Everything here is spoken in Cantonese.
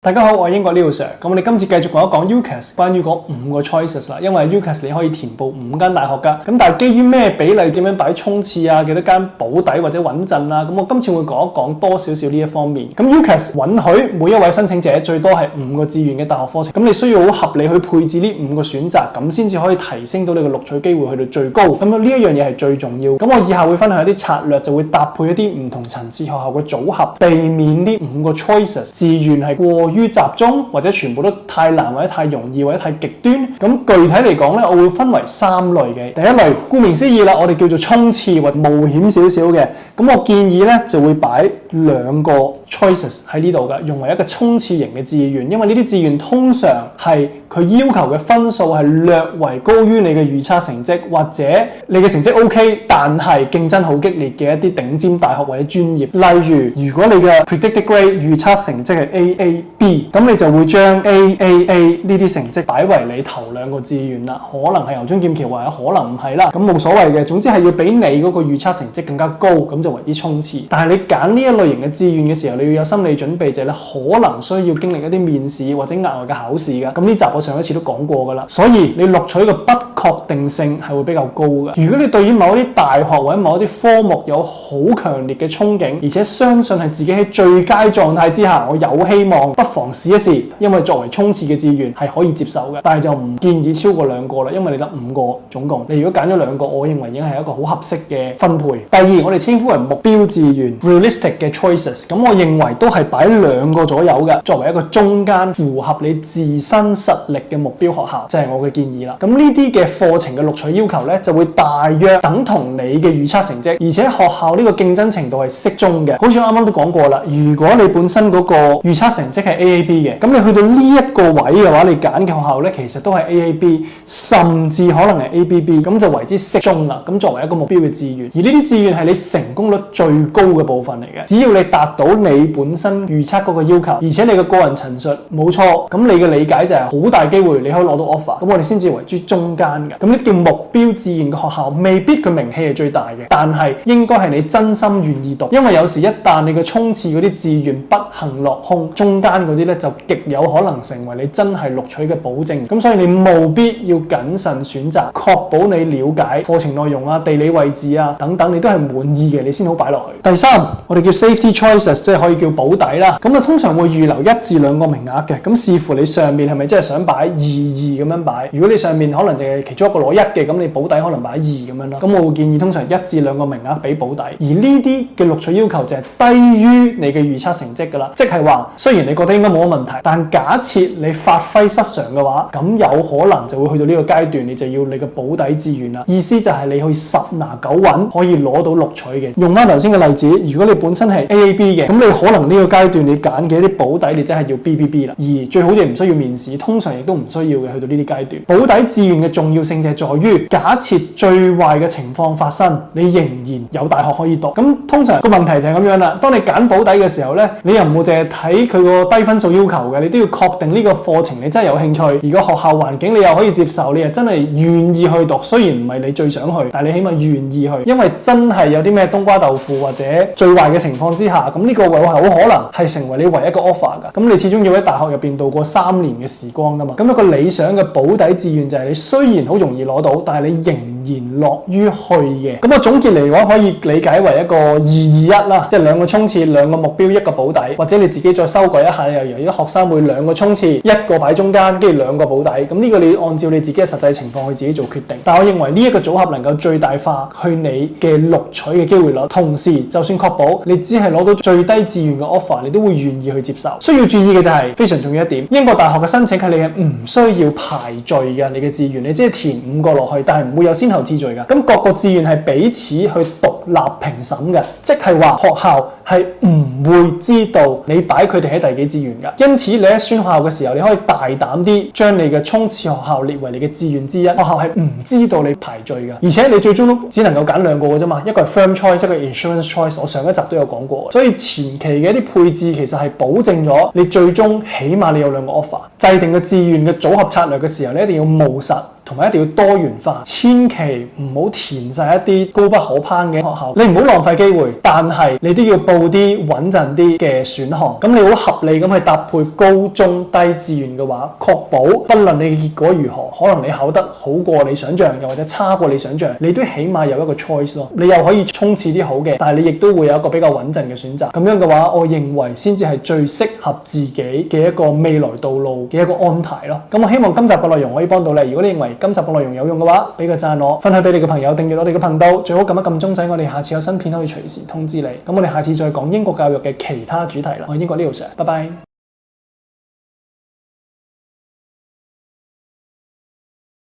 大家好，我係英國 Leo Sir。咁我哋今次繼續講一講 UCAS 關於嗰5個 choices 啦。因為 UCAS 你可以填報5間大學㗎。咁但係基於咩比例點樣擺衝刺啊？幾多間保底或者穩陣啊？咁我今次會講一講多少少呢一方面。咁 UCAS 允許每一位申請者最多係5個志願嘅大學課程。咁你需要好合理去配置呢5個選擇，咁先至可以提升到你嘅錄取機會去到最高。咁呢一樣嘢係最重要。咁我以下會分享一啲策略，就會搭配一啲唔同層次學校嘅組合，避免呢5個 choices 志願係過於集中，或者全部都太難，或者太容易，或者太極端。咁具體嚟講咧，我會分為3類嘅。第一類，顧名思義啦，我哋叫做衝刺或冒險少少嘅。咁我建議咧就會擺2個 choices 喺呢度嘅，用為一個衝刺型嘅志願，因為呢啲志願通常係佢要求嘅分數係略為高於你嘅預測成績，或者你嘅成績 OK， 但係競爭好激烈嘅一啲頂尖大學或者專業。例如，如果你嘅 predicted grade 預測成績係 AAB， 咁你就會將 AAA 呢啲成績擺為你頭2個志願啦。可能係牛津劍橋，或者可能唔係啦，咁冇所謂嘅。總之係要比你嗰個預測成績更加高，咁就為之衝刺。但係你揀呢一類型嘅志願嘅時候，你要有心理準備，就係你可能需要經歷一啲面試或者額外嘅考試㗎。咁呢集我上一次都講過㗎啦，所以你錄取嘅不確定性係會比較高嘅。如果你對於某一啲大學或者某一啲科目有好強烈嘅憧憬，而且相信係自己喺最佳狀態之下，我有希望，不妨試一試。因為作為衝刺嘅志願係可以接受嘅，但係就唔建議超過2個啦，因為你得5個總共。你如果揀咗2個，我認為已經係一個好合適嘅分配。第二，我哋稱呼為目標志願 （realistic 嘅 choices）。咁我認為都係擺2個左右嘅，作為一個中間符合你自身實力嘅目標學校，就係我嘅建議啦。咁呢啲嘅課程嘅錄取要求咧，就會大約等同你嘅預測成績，而且學校呢個競爭程度係適中嘅。好似我啱啱都講過啦，如果你本身嗰個預測成績係 AAB 嘅，咁你去到呢一個位嘅話，你揀嘅學校咧，其實都係 AAB， 甚至可能係 ABB， 咁就為之適中啦。咁作為一個目標嘅志願，而呢啲志願係你成功率最高嘅部分嚟嘅。只要你達到你本身預測嗰個要求，而且你嘅個人陳述冇錯，咁你嘅理解就係好大機會你可以攞到 offer。咁我哋先至為之中間嘅。咁呢叫目標志願嘅學校，未必佢名氣係最大嘅，但係應該係你真心願意讀。因為有時一旦你嘅衝刺嗰啲志願不幸落空，中間嗰啲咧就極有可能成為你真係錄取嘅保證。咁所以你務必要謹慎選擇，確保你了解課程內容啊、地理位置啊等等，你都係滿意嘅，你先好擺落去。第3，我哋叫 safety choices， 即係可以叫保底啦。咁啊，通常會預留1至2個名額嘅。咁視乎你上面係咪真係想擺2咁樣擺。如果你上面可能就係其中一個攞1嘅，咁你保底可能擺2咁樣啦。咁我會建議通常1至2個名額俾保底。而呢啲嘅錄取要求就係低於你嘅預測成績㗎啦。即係話，雖然你覺得應該冇乜問題，但假設你發揮失常嘅話，咁有可能就會去到呢個階段，你就要你嘅保底志願啦。意思就係你去10拿9穩，可以攞到錄取嘅。用翻頭先嘅例子，如果你本身係 AAB 嘅，咁你可能呢個階段你揀嘅一啲保底，你真係要 BBB 啦。而最好就唔需要面試，通常亦都唔需要嘅。去到呢啲階段，保底志願嘅重要性就係在於，假設最壞嘅情況發生，你仍然有大學可以讀。咁通常個問題就係咁樣啦。當你揀保底嘅時候咧，你又唔會淨係睇佢個低分數要求嘅，你都要確定呢個課程你真係有興趣。如果學校環境你又可以接受，你又真係願意去讀，雖然唔係你最想去，但係你起碼願意去。因為真係有啲咩冬瓜豆腐或者最壞嘅情況之下，咁呢個會好可能係成為你唯一一個 offer 㗎。咁你始終要喺大學入邊度過3年嘅時光㗎嘛。咁一個理想嘅保底志願就係你雖然好容易攞到，但係你仍然樂於去嘅。咁我總結嚟講，可以理解為一個2-2-1啦，即係2個衝刺、2個目標、1個保底，或者你自己再修改一下，又由於學生會2個衝刺、1個擺中間，跟住2個保底。咁呢個你按照你自己嘅實際情況去自己做決定。但我認為呢一個組合能夠最大化去你嘅錄取嘅機會率，同時就算確保你只係攞到最低志願嘅 offer，你都會願意去接受。需要注意嘅就係非常重要一點，英國大學嘅申請係你係唔需要排序嘅，你嘅志願你只係填5個落去，但係唔會有先後次序嘅。咁各個志願係彼此去獨立評審嘅，即係話學校係唔會知道你擺佢哋喺第幾志願㗎。因此你喺選學校嘅時候，你可以大膽啲將你嘅衝刺學校列為你嘅志願之一。學校係唔知道你排序㗎，而且你最終都只能夠揀2個嘅啫嘛，一個係 firm choice， 一個係 insurance choice。我上一集都有講過，所以前期嘅一啲配置其實係保證咗你最終起碼你有2個 offer。制定嘅志願嘅組合策略嘅時候，你一定要務實。同埋一定要多元化，千祈唔好填晒一啲高不可攀嘅學校。你唔好浪費機會，但係你都要報啲穩陣啲嘅選項。咁你好合理咁去搭配高中低志願嘅話，確保不論你嘅結果如何，可能你考得好過你想象，又或者差過你想象，你都起碼有一個 choice 咯。你又可以衝刺啲好嘅，但係你亦都會有一個比較穩陣嘅選擇。咁樣嘅話，我認為先至係最適合自己嘅一個未來道路嘅一個安排咯。咁我希望今集嘅內容可以幫到你。如果你認為今集嘅內容有用嘅話，俾個讚我，分享俾你嘅朋友，訂閱我哋嘅頻道，最好撳一撳鐘仔，我哋下次有新片可以隨時通知你。咁我哋下次再講英國教育嘅其他主題啦。我係英國呢度Sir，拜拜。